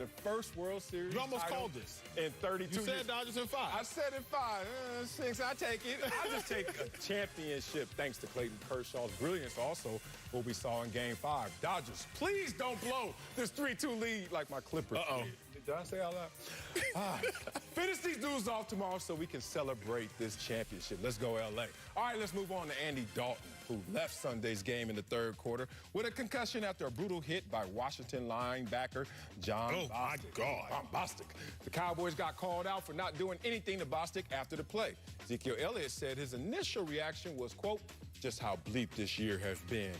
the first World Series. You almost title called this. In 32 You years. said Dodgers in 5. I said in 5. 6, I take it. I just take a championship thanks to Clayton Kershaw's brilliance. Also, what we saw in Game 5. Dodgers, please don't blow this 3-2 lead like my Clippers. Uh-oh. Did I say all that? Finish these dudes off tomorrow so we can celebrate this championship. Let's go, L.A. All right, let's move on to Andy Dalton, who left Sunday's game in the third quarter with a concussion after a brutal hit by Washington linebacker John Bostic. My God. John Bostic. The Cowboys got called out for not doing anything to Bostic after the play. Ezekiel Elliott said his initial reaction was, quote, just how bleak this year has been.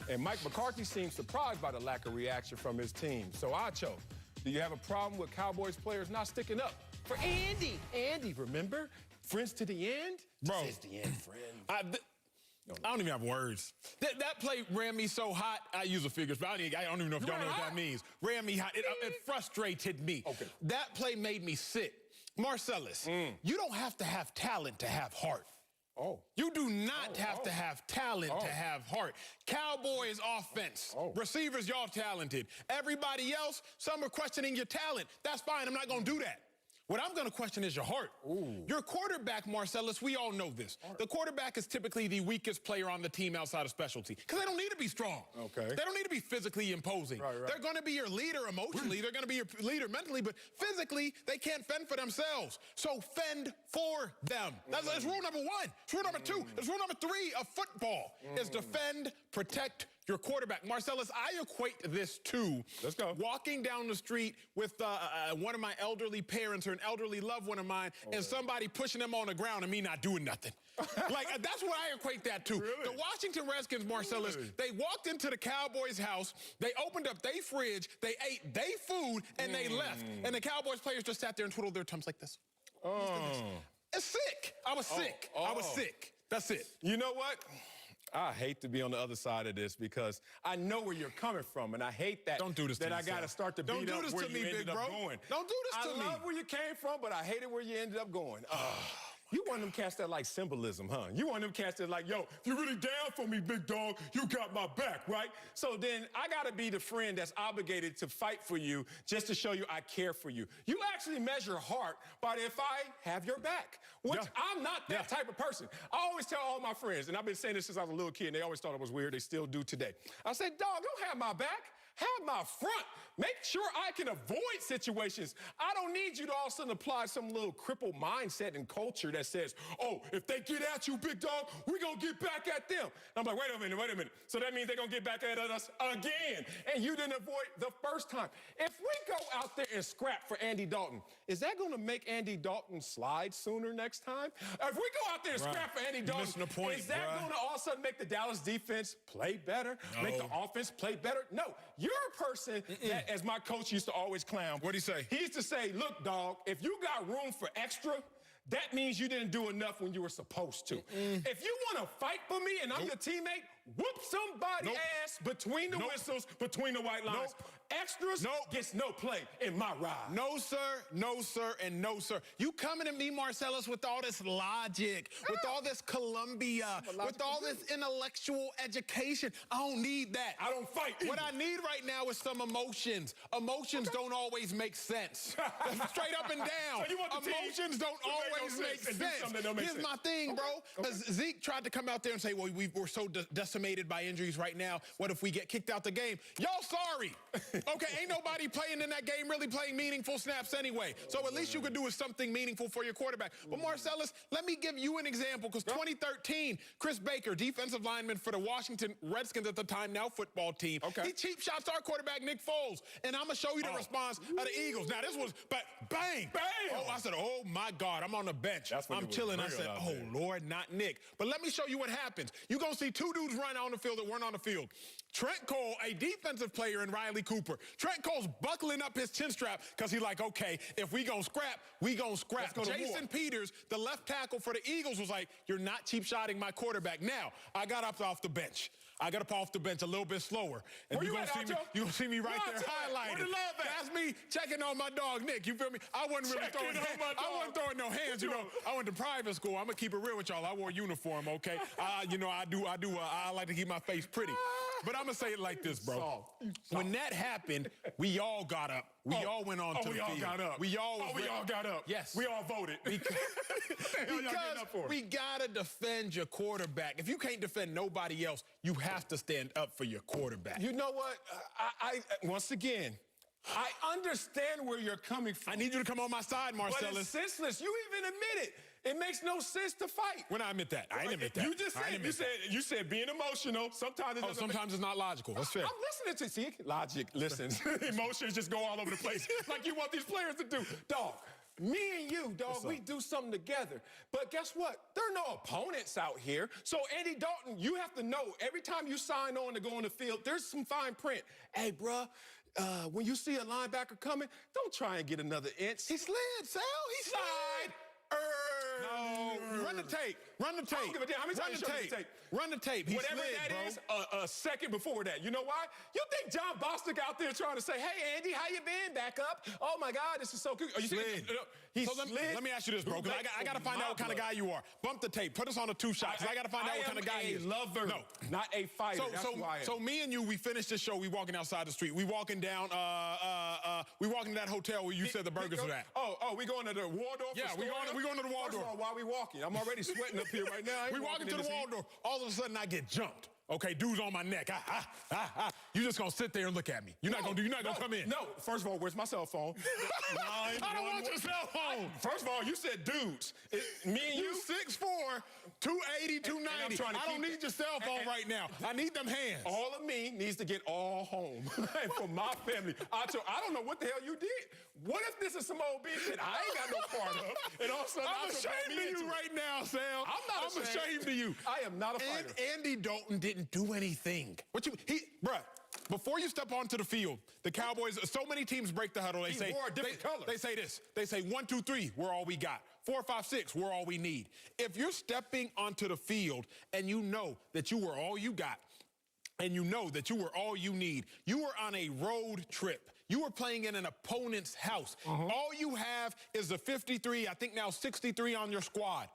And Mike McCarthy seemed surprised by the lack of reaction from his team. So, Acho, do you have a problem with Cowboys players not sticking up for Andy? Andy, remember? Friends to the end? Bro. This is the end, friend. I don't even have words. That play ran me so hot. I use a figure, but I don't even know if y'all know what that means. Ran me hot. It frustrated me. Okay. That play made me sick. Marcellus, you don't have to have talent to have heart. Oh. You do not have to have talent to have heart. Cowboys offense. Receivers, y'all talented. Everybody else, some are questioning your talent. That's fine. I'm not going to do that. What I'm going to question is your heart. Ooh. Your quarterback, Marcellus, we all know this. The quarterback is typically the weakest player on the team outside of specialty because they don't need to be strong. Okay. They don't need to be physically imposing. Right. They're going to be your leader emotionally. They're going to be your leader mentally, but physically, they can't fend for themselves. So fend for them. That's rule number 1. It's rule number 2. It's rule number 3 of football is defend, protect your quarterback. Marcellus, I equate this to walking down the street with one of my elderly parents or an elderly loved one of mine and somebody pushing them on the ground and me not doing nothing. Like, that's what I equate that to. Really? The Washington Redskins, Marcellus, they walked into the Cowboys' house, they opened up their fridge, they ate their food, and they left. And the Cowboys players just sat there and twiddled their thumbs like this. It's sick. I was sick. I was sick. That's it. You know what? I hate to be on the other side of this because I know where you're coming from, and I hate that. Don't do this to I got to start to beat up where you ended up going. Don't do this to me. I love where you came from, but I hate it where you ended up going. You one of them cats that like symbolism, huh? You one of them cats that like, yo, if you're really down for me, big dog, you got my back, right? So then I got to be the friend that's obligated to fight for you just to show you I care for you. You actually measure heart by if I have your back, which I'm not that type of person. I always tell all my friends, and I've been saying this since I was a little kid, and they always thought it was weird. They still do today. I say, dog, don't have my back. Have my front. Make sure I can avoid situations. I don't need you to all of a sudden apply some little crippled mindset and culture that says, oh, if they get at you, big dog, we're going to get back at them. And I'm like, wait a minute. So that means they're going to get back at us again. And you didn't avoid the first time. If we go out there and scrap for Andy Dalton, is that going to make Andy Dalton slide sooner next time? If we go out there and scrap for Andy Dalton, is that going to all of a sudden make the Dallas defense play better? Make the offense play better? No. You're a person that, as my coach used to always clown. What'd he say? He used to say, look, dog, if you got room for extra, that means you didn't do enough when you were supposed to. If you want to fight for me and I'm your teammate, whoop somebody's ass between the whistles, between the white lines. Extras gets no play in my ride. No, sir, and no, sir. You coming at me, Marcellus, with all this logic, with all this Columbia, with all this intellectual education. I don't need that. I don't fight either. What I need right now is some emotions. Emotions don't always make sense. Straight up and down. So you want the emotions don't always make sense. Here's my thing, bro. Zeke tried to come out there and say, well, we're so decimated by injuries right now. What if we get kicked out the game? Y'all sorry. Okay, ain't nobody playing in that game really playing meaningful snaps anyway. So at least you could do is something meaningful for your quarterback. But Marcellus, let me give you an example, because 2013, Chris Baker, defensive lineman for the Washington Redskins at the time, now football team. He cheap shots our quarterback, Nick Foles. And I'm going to show you the response of the Eagles. Now, this was, but bang. Bam. Oh, I said, oh, my God, I'm on the bench. I'm chilling. I said, oh, Lord, not Nick. But let me show you what happens. You're going to see two dudes run on the field that weren't on the field. Trent Cole, a defensive player, and Riley Cooper. Trent Cole's buckling up his chin strap because he's like, okay, if we gonna scrap, we gonna scrap. Jason Peters, the left tackle for the Eagles, was like, you're not cheap shotting my quarterback. Now, I got up off the bench. I got up off the bench a little bit slower. And you're gonna see me right there highlighted. That's me checking on my dog, Nick. You feel me? I wasn't really throwing hands. I wasn't throwing no hands, you know. I went to private school. I'm gonna keep it real with y'all. I wore a uniform, okay? You know, I like to keep my face pretty. But I'm going to say it like this, bro. When that happened, we all got up. We all went on to the field. We all got up. We all got up. Yes. We all voted. Because we got to defend your quarterback. If you can't defend nobody else, you have to stand up for your quarterback. You know what? Once again, I understand where you're coming from. I need you to come on my side, Marcellus. But it's senseless. You even admit it. It makes no sense to fight. When I admit that. I didn't admit that. You just said, you said being emotional. Sometimes it's not logical. That's fair. I'm listening to, see, logic, listen. Emotions just go all over the place like you want these players to do. Dog, me and you, dog, we do something together. But guess what? There are no opponents out here. So, Andy Dalton, you have to know, every time you sign on to go on the field, there's some fine print. Hey, bruh, when you see a linebacker coming, don't try and get another inch. He slid, Sal. He slid. No. Run the tape. Run the tape. I don't give a damn. How many times you show me the tape? Run the tape. He Whatever slid, that bro. is, a second before that. You know why? You think John Bostic out there trying to say, hey, Andy, how you been? Back up. Oh, my God, this is so good. Slid. Let me ask you this, bro, because I got to find out what kind of guy you are. Bump the tape. Put us on a two-shot, because I got to find out what kind of guy you are. I am a lover, not a fighter. That's who I am. So me and you, we finished the show. We walking outside the street. We walking down, we walking to that hotel where you said the burgers were at. Oh, we going to the Waldorf? Yeah, we going to the Waldorf. First of all, while we walking, I'm already sweating up here right now. We walking to the Waldorf. All of a sudden, I get jumped. Okay, dude's on my neck. You just gonna sit there and look at me. You're not gonna come in. No. First of all, where's my cell phone? I don't want your cell phone. First of all, you said dudes. Me and you 6'4", 280, 290. I don't need your cell phone right now. I need them hands. All of me needs to get all home for my family. I don't know what the hell you did. What if this is some old bitch that I ain't got no part of? And all of a sudden, I'm ashamed of you right now, Sam. I'm ashamed of you. I am not a fighter. Andy Dalton didn't do anything. Bruh, before you step onto the field, the Cowboys, so many teams break the huddle. They say wore a different color. They say this. They say 1, 2, 3, we're all we got. 4, 5, 6, we're all we need. If you're stepping onto the field and you know that you were all you got, and you know that you were all you need, you were on a road trip. You were playing in an opponent's house. All you have is the 53, I think now 63 on your squad.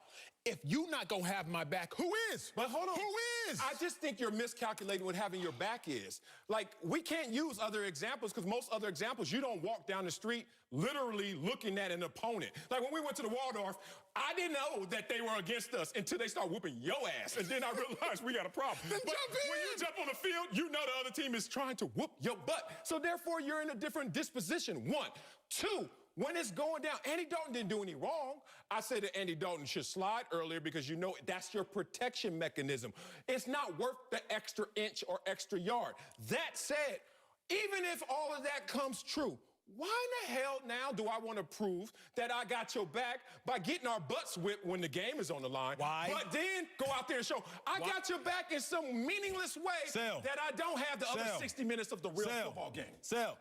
If you not gonna have my back, who is? But hold on. Who is? I just think you're miscalculating what having your back is. Like, we can't use other examples because most other examples, you don't walk down the street literally looking at an opponent. Like, when we went to the Waldorf, I didn't know that they were against us until they start whooping your ass. And then I realized we got a problem. But when you jump on the field, you know the other team is trying to whoop your butt. So therefore, you're in a different disposition. 1. 2, when it's going down, Andy Dalton didn't do any wrong. I said that Andy Dalton should slide earlier because you know that's your protection mechanism. It's not worth the extra inch or extra yard. That said, even if all of that comes true, why in the hell now do I want to prove that I got your back by getting our butts whipped when the game is on the line? Why? But then go out there and show I got your back in some meaningless way that I don't have the other 60 minutes of the real football game.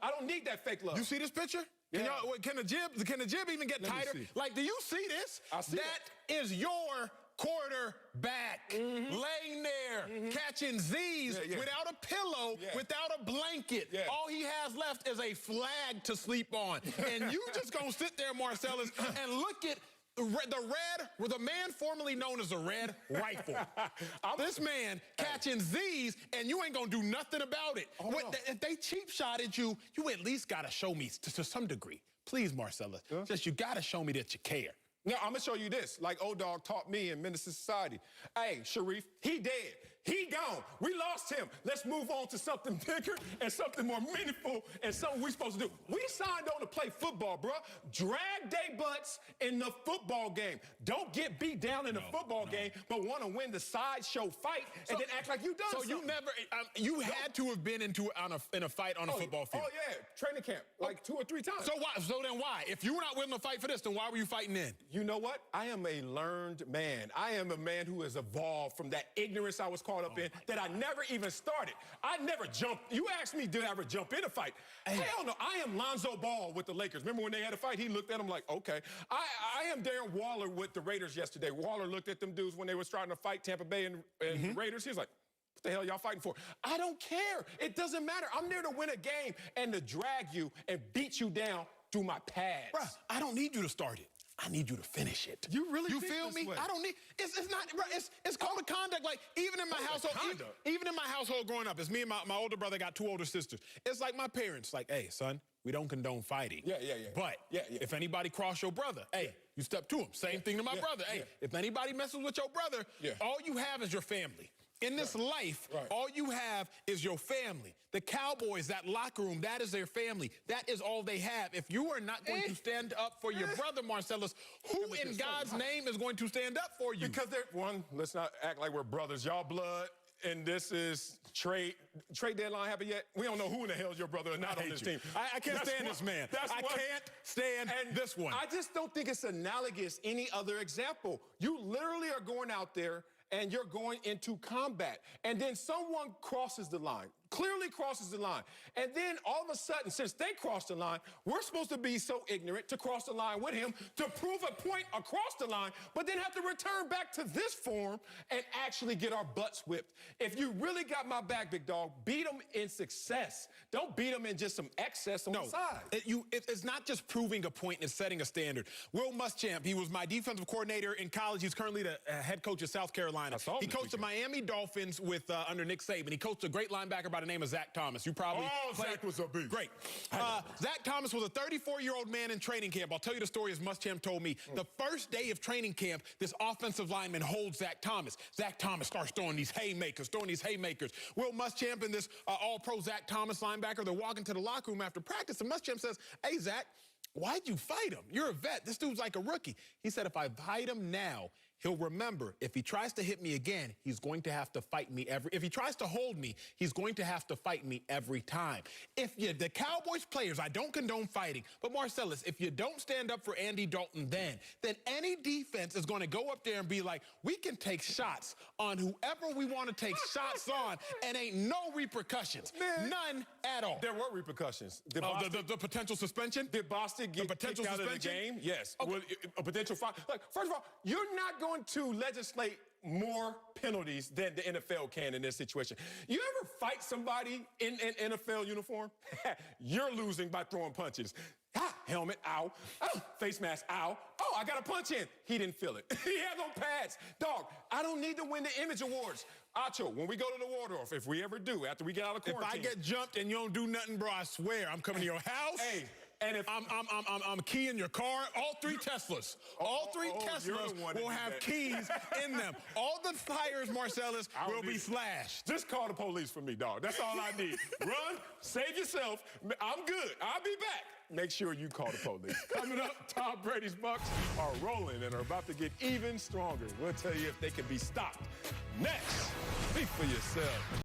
I don't need that fake love. You see this picture? Yeah. Can the jib even get tighter? Like, do you see this? I see that is your quarterback laying there catching Z's without a pillow, without a blanket. All he has left is a flag to sleep on. And you just gonna sit there, Marcellus, and look at the man formerly known as the Red Rifle. This man catching Z's, and you ain't gonna do nothing about it. If they cheap shotted you, you at least gotta show me to some degree. Please, Marcellus, just you gotta show me that you care. Now, I'm gonna show you this, like old dog taught me in Minister Society. Hey, Sharif, he dead. He gone. We lost him. Let's move on to something bigger and something more meaningful and something we're supposed to do. We signed on to play football, bro. Drag they butts in the football game. Don't get beat down in the football game, but want to win the sideshow fight and then act like you done something. So you never, you had to have been in a fight on a football field. Oh, yeah. Training camp, like 2 or 3 times. So why? So then why? If you were not willing to fight for this, then why were you fighting then? You know what? I am a learned man. I am a man who has evolved from that ignorance I was caught up in that I never even started. I never jumped. You asked me, did I ever jump in a fight? Hell no. I am Lonzo Ball with the Lakers. Remember when they had a fight? He looked at him like, okay. I am Darren Waller with the Raiders yesterday. Waller looked at them dudes when they were trying to fight Tampa Bay and the Raiders. He was like, what the hell y'all fighting for? I don't care. It doesn't matter. I'm there to win a game and to drag you and beat you down through my pads. Bruh, I don't need you to start it. I need you to finish it. You really You think feel this me? way? I don't need, it's not, bro, it's called a conduct. Like, even in my household, even in my household growing up, it's me and my older brother got 2 older sisters. It's like my parents, like, hey, son, we don't condone fighting. Yeah. But if anybody cross your brother, hey, you step to him. Same thing to my brother. Hey, if anybody messes with your brother, all you have is your family. In this life, all you have is your family. The Cowboys, that locker room, that is their family. That is all they have. If you are not going to stand up for your brother, Marcellus, who in God's name is going to stand up for you? Because let's not act like we're brothers. Y'all blood, and this is trade deadline happened yet? We don't know who in the hell is your brother or not on this team. I can't stand this man. I can't stand this one. I just don't think it's analogous any other example. You literally are going out there and you're going into combat. And then someone crosses the line, clearly crosses the line. And then all of a sudden, since they crossed the line, we're supposed to be so ignorant to cross the line with him to prove a point across the line, but then have to return back to this form and actually get our butts whipped. If you really got my back, big dog, beat them in success. Don't beat them in just some excess on the side. It's not just proving a point, it's setting a standard. Will Muschamp, he was my defensive coordinator in college. He's currently the head coach of South Carolina. He coached the Miami Dolphins with under Nick Saban. He coached a great linebacker by the name of Zach Thomas. You probably Zach was a beast. Great. Zach Thomas was a 34-year-old man in training camp. I'll tell you the story as Muschamp told me. The first day of training camp, this offensive lineman holds Zach Thomas. Zach Thomas starts throwing these haymakers. Will Muschamp and this all-pro Zach Thomas linebacker, they're walking to the locker room after practice, and Muschamp says, hey, Zach, why'd you fight him? You're a vet. This dude's like a rookie. He said, if I fight him now, he'll remember if he tries to hit me again, he's going to have to fight me if he tries to hold me, he's going to have to fight me every time. The Cowboys players, I don't condone fighting, but Marcellus, if you don't stand up for Andy Dalton then any defense is going to go up there and be like, we can take shots on whoever we want to take shots on and ain't no repercussions. Man. None at all. There were repercussions. The potential suspension? Did Boston get kicked out of the game? Yes. Okay. A potential fine. Like, first of all, you're not going to legislate more penalties than the NFL can in this situation. You ever fight somebody in an NFL uniform? You're losing by throwing punches. Helmet, ow. Oh, face mask, ow. Oh, I got a punch in. He didn't feel it. He had no pads. Dog, I don't need to win the image awards. Acho, when we go to the Waldorf, if we ever do, after we get out of quarantine. If I get jumped and you don't do nothing, bro, I swear, I'm coming to your house. Hey. And if I'm keying your car, all 3 Teslas. All 3 Teslas will have keys in them. All the tires, Marcellus, will be slashed. Just call the police for me, dog. That's all I need. Run, save yourself. I'm good. I'll be back. Make sure you call the police. Coming up, Tom Brady's Bucks are rolling and are about to get even stronger. We'll tell you if they can be stopped. Next, speak for yourself.